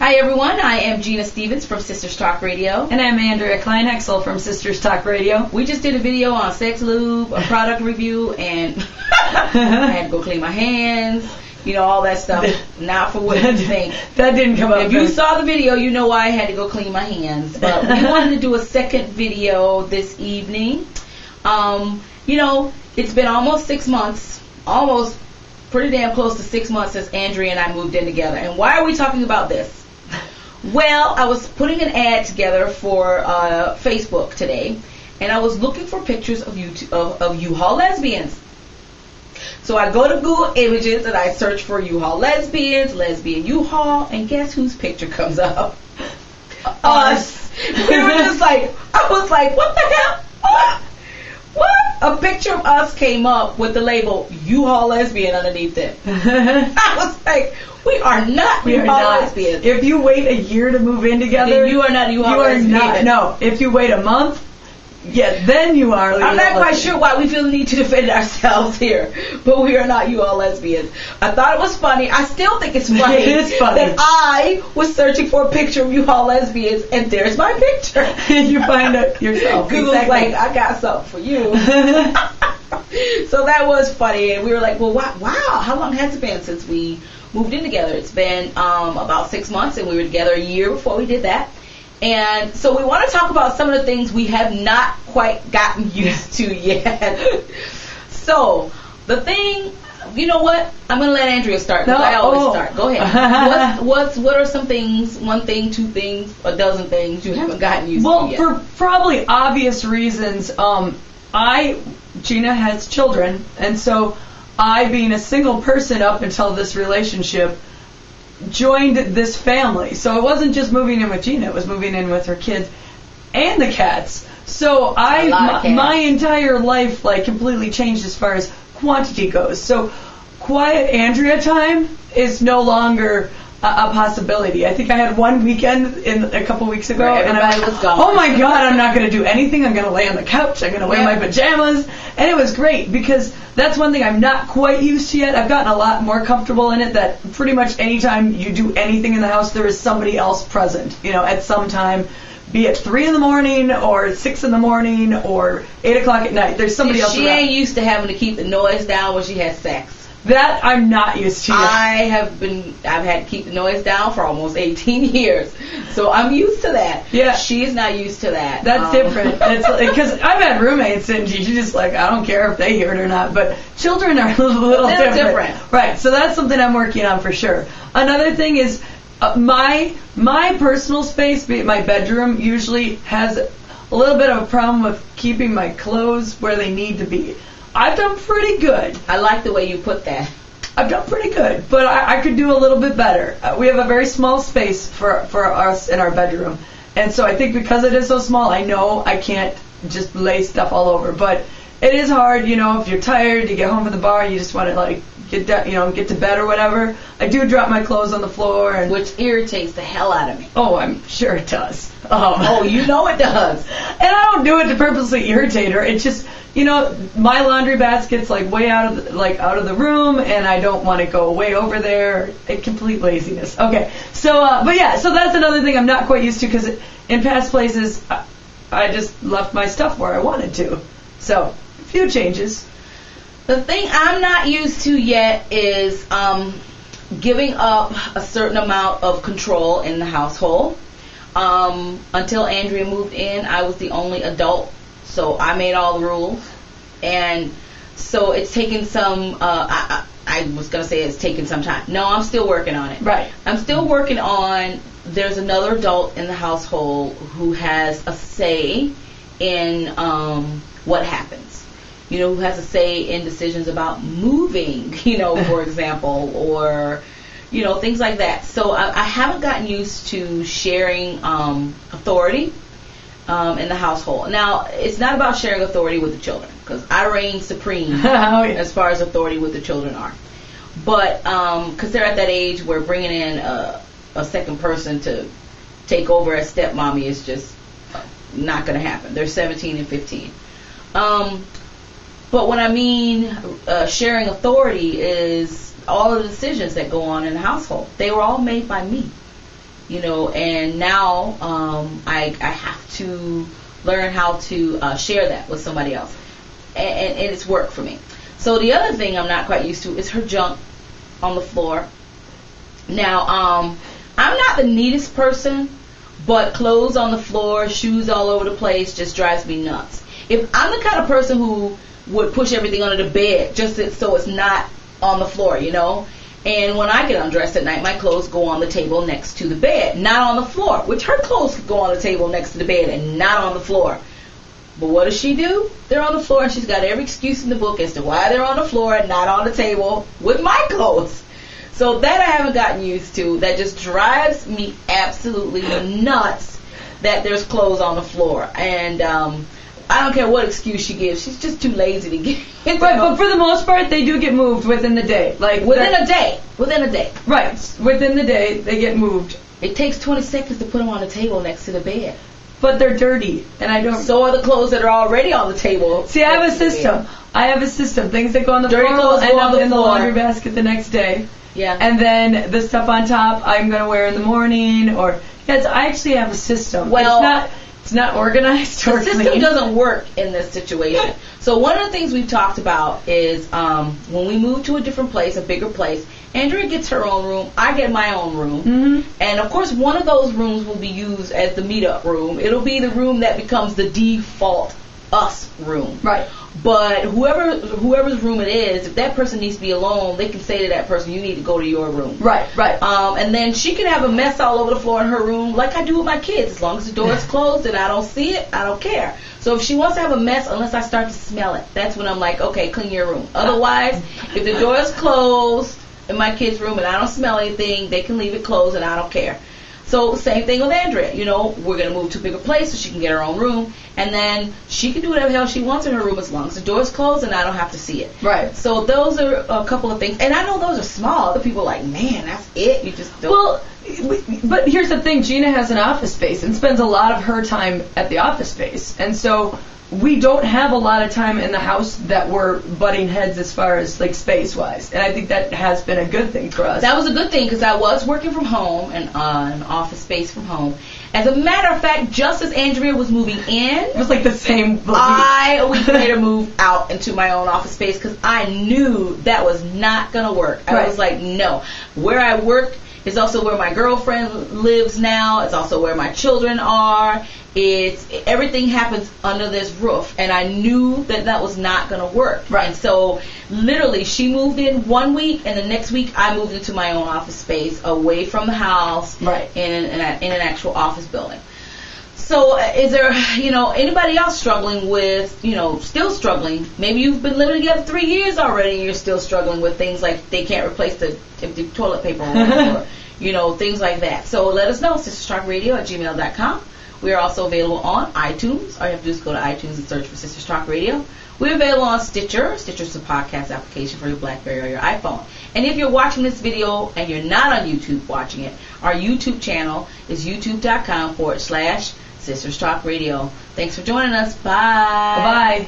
Hi everyone, I am Gina Stevens from Sisters Talk Radio. And I'm Andrea Kleinhexel from Sisters Talk Radio. We just did a video on sex lube, a product review, and I had to go clean my hands, all that stuff. Not for what you think. That didn't come up. If you saw the video, you know why I had to go clean my hands. But we wanted to do a second video this evening. It's been almost 6 months, almost pretty damn close to 6 months since Andrea and I moved in together. And why are we talking about this? Well, I was putting an ad together for Facebook today, and I was looking for pictures of U-Haul lesbians. So I go to Google Images and I search for U-Haul lesbians, lesbian U-Haul, and guess whose picture comes up? Us. We were just like, I was like, what the hell? What? A picture of us came up with the label U-Haul lesbian underneath it. I was like, we are not U-Haul lesbians. If you wait a year to move in together, then you are not U-Haul lesbian. No, if you wait a month, then you are. I'm not quite sure why we feel the need to defend ourselves here, but we are not U-Haul lesbians. I thought it was funny. I still think it's funny. It is funny that I was searching for a picture of U-Haul lesbians, and there's my picture. You find it yourself. Google's like, I got something for you. So that was funny, and we were like, well, wow, how long has it been since we moved in together? It's been about 6 months, and we were together a year before we did that. And so we want to talk about some of the things we have not quite gotten used to yet. So the thing, you know what? I'm going to let Andrea start. No, I always start. Go ahead. What are some things, one thing, two things, a dozen things you haven't gotten used to yet? Well, for probably obvious reasons, Gina has children, and so I, being a single person up until this relationship, joined this family. So it wasn't just moving in with Gina, it was moving in with her kids and the cats. So my entire life completely changed as far as quantity goes. So quiet Andrea time is no longer a possibility. I think I had one weekend a couple weeks ago, and I was gone. Oh my God, I'm not going to do anything. I'm going to lay on the couch. I'm going to wear my pajamas, and it was great because that's one thing I'm not quite used to yet. I've gotten a lot more comfortable in it. That pretty much anytime you do anything in the house, there is somebody else present. At some time, be it 3 in the morning or 6 in the morning or 8 o'clock at night. There's somebody else. She ain't used to having to keep the noise down when she has sex. That I'm not used to yet. I've had to keep the noise down for almost 18 years. So I'm used to that. Yeah. She's not used to that. That's different. It's because I've had roommates and she's just like, I don't care if they hear it or not. But children are a little different. Right. So that's something I'm working on for sure. Another thing is my personal space, be it my bedroom, usually has a little bit of a problem with keeping my clothes where they need to be. I've done pretty good. I like the way you put that. I've done pretty good, but I could do a little bit better. We have a very small space for us in our bedroom, and so I think because it is so small, I know I can't just lay stuff all over. But it is hard, if you're tired, you get home from the bar, you just want to get to bed or whatever. I do drop my clothes on the floor, which irritates the hell out of me. Oh, I'm sure it does. You know it does. And I don't do it to purposely irritate her. It's just, my laundry basket's way out of the room, and I don't want to go way over there. Complete laziness. Okay, so so that's another thing I'm not quite used to because in past places I just left my stuff where I wanted to. So a few changes. The thing I'm not used to yet is giving up a certain amount of control in the household. Until Andrea moved in, I was the only adult, so I made all the rules. And so it's taken some, I was going to say it's taken some time. No, I'm still working on it. Right. I'm still working on, there's another adult in the household who has a say in what happens. Who has a say in decisions about moving, for example, or, things like that. So I haven't gotten used to sharing authority in the household. Now, it's not about sharing authority with the children, because I reign supreme as far as authority with the children are. But because they're at that age where bringing in a second person to take over as stepmommy is just not going to happen. They're 17 and 15. But when I mean sharing authority is all of the decisions that go on in the household. They were all made by me. and now I have to learn how to share that with somebody else, and it's work for me. So the other thing I'm not quite used to is her junk on the floor. Now, I'm not the neatest person, but clothes on the floor, shoes all over the place just drives me nuts. If I'm the kind of person who would push everything under the bed just so it's not on the floor, And when I get undressed at night, my clothes go on the table next to the bed, not on the floor, which her clothes could go on the table next to the bed and not on the floor. But what does she do? They're on the floor, and she's got every excuse in the book as to why they're on the floor and not on the table with my clothes. So that I haven't gotten used to. That just drives me absolutely nuts that there's clothes on the floor. And I don't care what excuse she gives. She's just too lazy to get it. Right, but for the most part, they do get moved within the day. Like within a day. Right, within the day, they get moved. It takes 20 seconds to put them on the table next to the bed. But they're dirty, and I don't. So are the clothes that are already on the table. See, I have a system. Things that go on the dirty floor clothes end go on up in the floor. laundry basket the next day. Yeah. And then the stuff on top, I'm gonna wear in the morning, or I actually have a system. Well, it's not organized or the system clean. doesn't work in this situation. So one of the things we've talked about is when we move to a different place, a bigger place, Andrea gets her own room, I get my own room. Mm-hmm. And of course one of those rooms will be used as the meetup room. It'll be the room that becomes the default us room. Right. But whoever's room it is, if that person needs to be alone, they can say to that person, you need to go to your room. Right. And then she can have a mess all over the floor in her room, like I do with my kids. As long as the door is closed and I don't see it, I don't care. So if she wants to have a mess, unless I start to smell it, that's when I'm like, okay, clean your room. Otherwise, if the door is closed in my kids' room and I don't smell anything, they can leave it closed and I don't care. So same thing with Andrea. We're going to move to a bigger place so she can get her own room. And then she can do whatever the hell she wants in her room as long as the door's closed and I don't have to see it. Right. So those are a couple of things. And I know those are small. Other people are like, man, that's it. You just don't. Well, but here's the thing. Gina has an office space and spends a lot of her time at the office space. And so we don't have a lot of time in the house that we're butting heads as far as space-wise. And I think that has been a good thing for us. That was a good thing because I was working from home and an office space from home. As a matter of fact, just as Andrea was moving in, it was like the same week. A week later moved out into my own office space because I knew that was not going to work. I was like, no. Where I work is also where my girlfriend lives now. It's also where my children are. Everything happens under this roof, and I knew that was not going to work. Right. And so, literally, she moved in 1 week, and the next week I moved into my own office space, away from the house, right, in an actual office building. So, is there, anybody else struggling with, still struggling? Maybe you've been living together 3 years already, and you're still struggling with things like they can't replace the empty toilet paper or, things like that. So let us know, sisterstalkradio@gmail.com. We are also available on iTunes. All you have to do is go to iTunes and search for Sisters Talk Radio. We're available on Stitcher. Stitcher's a podcast application for your BlackBerry or your iPhone. And if you're watching this video and you're not on YouTube watching it, our YouTube channel is youtube.com/Sisters Talk Radio. Thanks for joining us. Bye. Bye-bye.